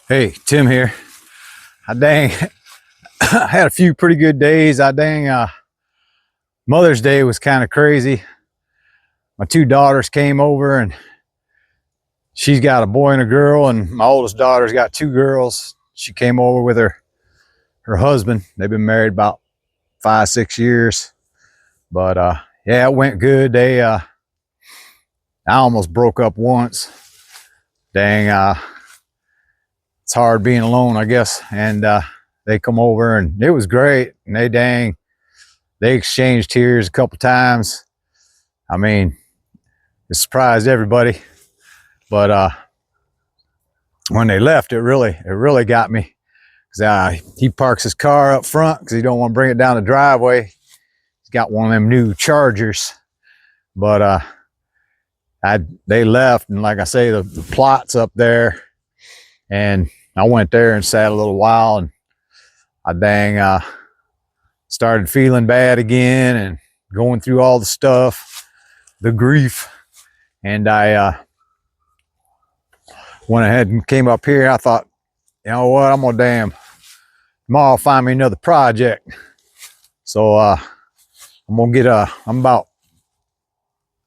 Hey, Tim here. I dang, I had a few pretty good days. Mother's Day was kind of crazy. My two daughters came over, and she's got a boy and a girl, and my oldest daughter's got two girls. She came over with her husband. They've been married about 5-6 years, but yeah, it went good. I almost broke up once. Dang, it's hard being alone, I guess. And they come over, and it was great. And they exchanged tears a couple times. I mean, it surprised everybody. But when they left, it really got me, because he parks his car up front because he don't want to bring it down the driveway. He's got one of them new Chargers. But they left, and like I say, the plot's up there, and I went there and sat a little while, and I started feeling bad again and going through all the stuff, the grief. And I went ahead and came up here. I thought, you know what, I'm tomorrow I'll find me another project. So I'm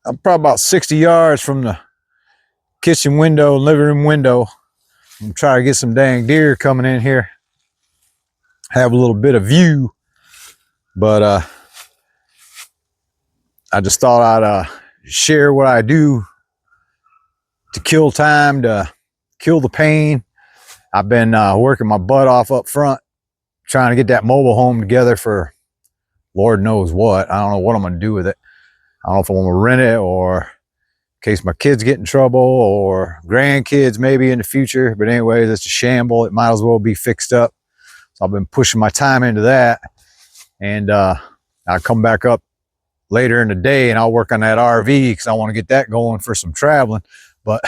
probably about 60 yards from the kitchen window, living room window. I'm gonna try to get some dang deer coming in here, have a little bit of view. But I just thought I'd share what I do to kill time, to kill the pain. I've been working my butt off up front, trying to get that mobile home together for Lord knows what. I don't know what I'm going to do with it. I don't know if I want to rent it, or in case my kids get in trouble, or grandkids maybe in the future. But anyways, it's a shamble. It might as well be fixed up. So I've been pushing my time into that. And I'll come back up later in the day and I'll work on that RV because I want to get that going for some traveling. But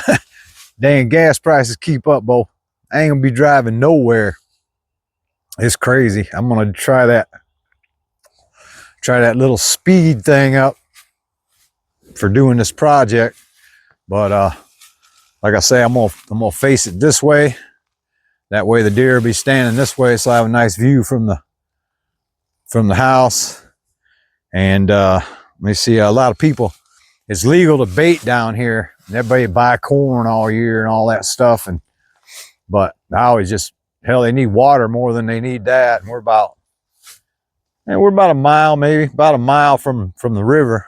dang, gas prices keep up, Bo. I ain't gonna be driving nowhere. It's crazy. I'm gonna try that little speed thing up for doing this project. But like I say, I'm gonna face it this way. That way the deer will be standing this way, so I have a nice view from the house. And let me see, a lot of people, it's legal to bait down here, and everybody buy corn all year and all that stuff. But I always just, hell, they need water more than they need that. And we're about a mile, maybe about a mile from the river.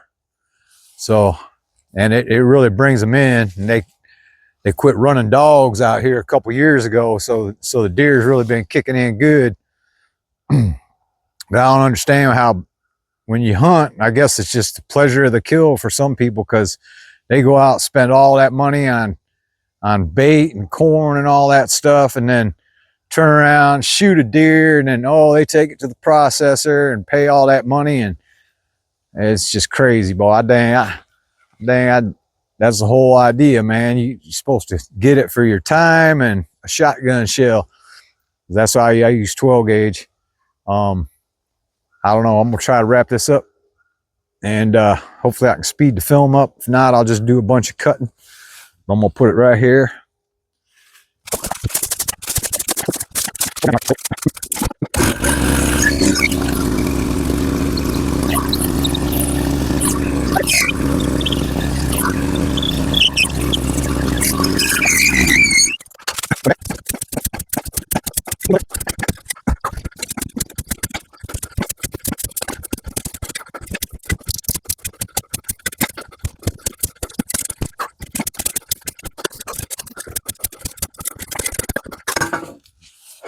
So, and it really brings them in. And they quit running dogs out here a couple years ago. So the deer's really been kicking in good. But I don't understand how, when you hunt, I guess it's just the pleasure of the kill for some people, because they go out and spend all that money on bait and corn and all that stuff, and then turn around, shoot a deer, and then they take it to the processor and pay all that money. And it's just crazy, boy. That's the whole idea, man. You're supposed to get it for your time and a shotgun shell. That's why I use 12 gauge. I don't know. I'm gonna try to wrap this up, and hopefully I can speed the film up. If not, I'll just do a bunch of cutting. I'm gonna put it right here.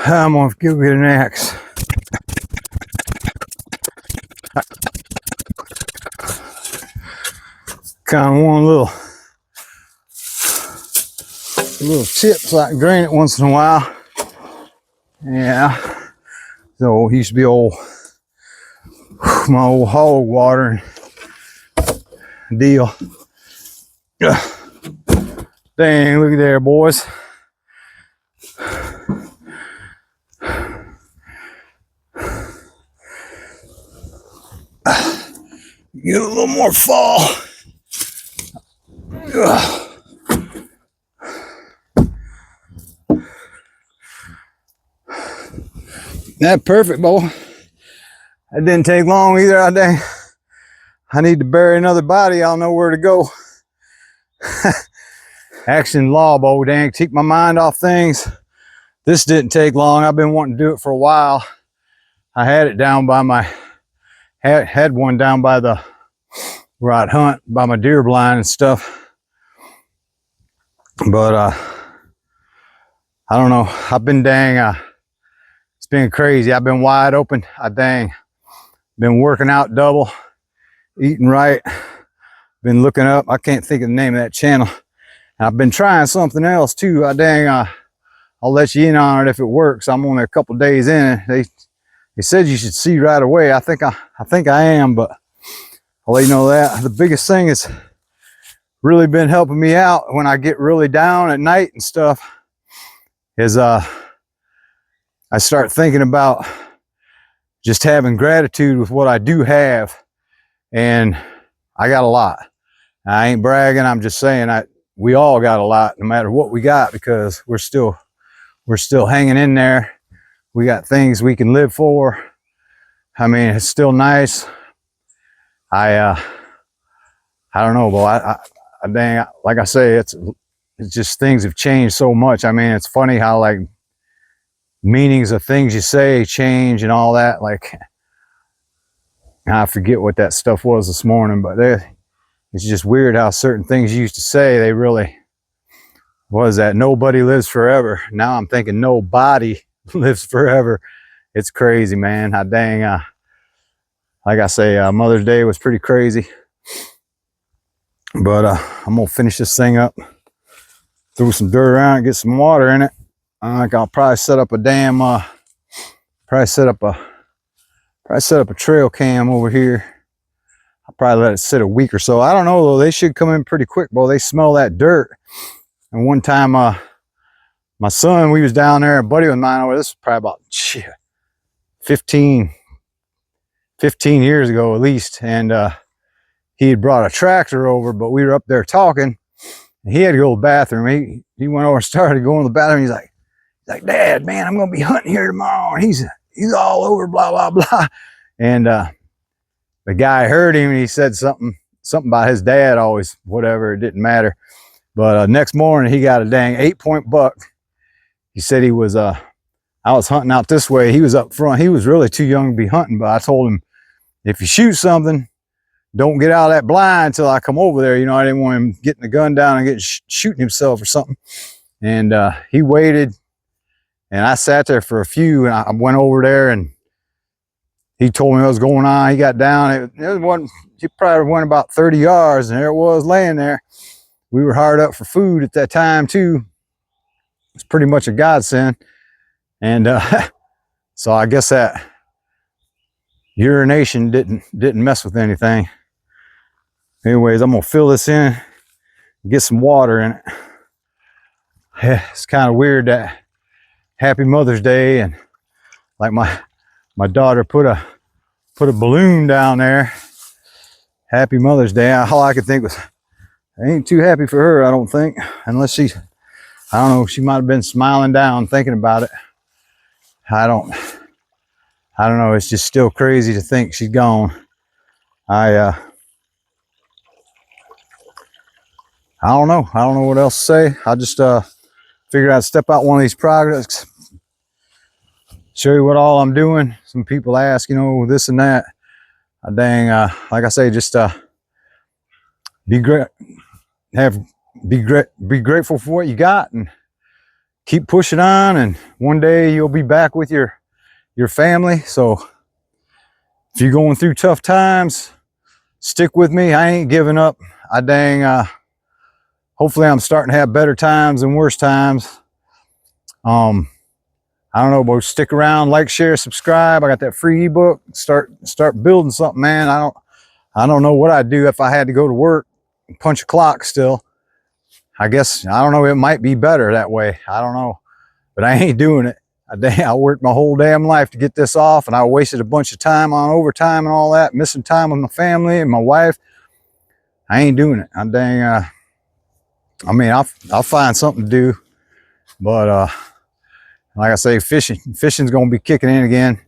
I'm gonna give it an axe. Kind of want a little tip so I can drain it once in a while. Yeah. So it used to be my old hog watering deal. Dang, look at there, boys. Get a little more fall. That perfect, boy. That didn't take long either. I need to bury another body. I don't know where to go. Action law, boy. Dang, keep my mind off things. This didn't take long. I've been wanting to do it for a while. I had it down by my, had one down by the, where I'd hunt, by my deer blind and stuff. But I don't know. I've been it's been crazy. I've been wide open. Been working out double, eating right, been looking up. I can't think of the name of that channel. I've been trying something else too. I'll let you in on it if it works. I'm only a couple days in. They said you should see right away. I think I am, but I'll let you know that. The biggest thing is really been helping me out when I get really down at night and stuff is I start thinking about just having gratitude with what I do have. And I got a lot. I ain't bragging. I'm just saying we all got a lot, no matter what we got, because we're still hanging in there. We got things we can live for. I mean, it's still nice. I don't know, boy. Dang, like I say, it's just things have changed so much. I mean, it's funny how like meanings of things you say change and all that. Like, I forget what that stuff was this morning, but it's just weird how certain things you used to say, they really, what is that? Nobody lives forever. Now I'm thinking nobody lives forever. It's crazy, man. Like I say, Mother's Day was pretty crazy. But I'm gonna finish this thing up, throw some dirt around, get some water in it. I'll probably set up a damn, set up a trail cam over here. I'll probably let it sit a week or so. I don't know though. They should come in pretty quick, boy. They smell that dirt. And one time, my son, we was down there, a buddy of mine over. This was probably about 15 years ago at least, and he had brought a tractor over, but we were up there talking. And he had to go to the bathroom. He went over and started going to the bathroom. He's like, Dad, man, I'm gonna be hunting here tomorrow. And he's all over, blah blah blah. And the guy heard him, and he said something about his dad always, whatever, it didn't matter. But next morning he got a dang 8-point buck. He said he was I was hunting out this way. He was up front. He was really too young to be hunting, but I told him, if you shoot something, don't get out of that blind until I come over there. You know, I didn't want him getting the gun down and shooting himself or something. And he waited, and I sat there for a few, and I went over there, and he told me what was going on. He got down. He probably went about 30 yards, and there it was laying there. We were hard up for food at that time too. It's pretty much a godsend. And so I guess that urination didn't mess with anything. Anyways, I'm gonna fill this in, get some water in it. Yeah, it's kind of weird that Happy Mother's Day, and like my daughter put a balloon down there. Happy Mother's Day. All I could think was, I ain't too happy for her, I don't think, unless I don't know, she might have been smiling down thinking about it. I don't know. It's just still crazy to think she's gone. I don't know. I don't know what else to say. I just figured I'd step out one of these projects, show you what all I'm doing. Some people ask, you know, this and that. Like I say, just be grateful for what you got, and keep pushing on. And one day you'll be back with your family. So if you're going through tough times, stick with me. I ain't giving up. Hopefully I'm starting to have better times than worse times. I don't know, but stick around, like, share, subscribe. I got that free ebook. Start building something, man. I don't know what I'd do if I had to go to work and punch a clock still. I guess, I don't know, it might be better that way. I don't know, but I ain't doing it. I worked my whole damn life to get this off, and I wasted a bunch of time on overtime and all that, missing time with my family and my wife. I ain't doing it. I mean, I'll find something to do, but like I say, fishing's going to be kicking in again.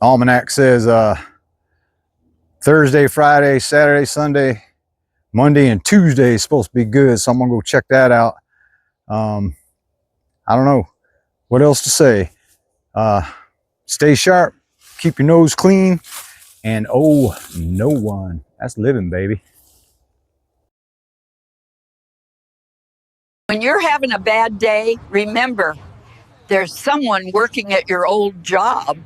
Almanac says Thursday, Friday, Saturday, Sunday, Monday, and Tuesday is supposed to be good. So I'm going to go check that out. I don't know what else to say. Stay sharp, keep your nose clean, and oh, no one. That's living, baby. When you're having a bad day, remember, there's someone working at your old job.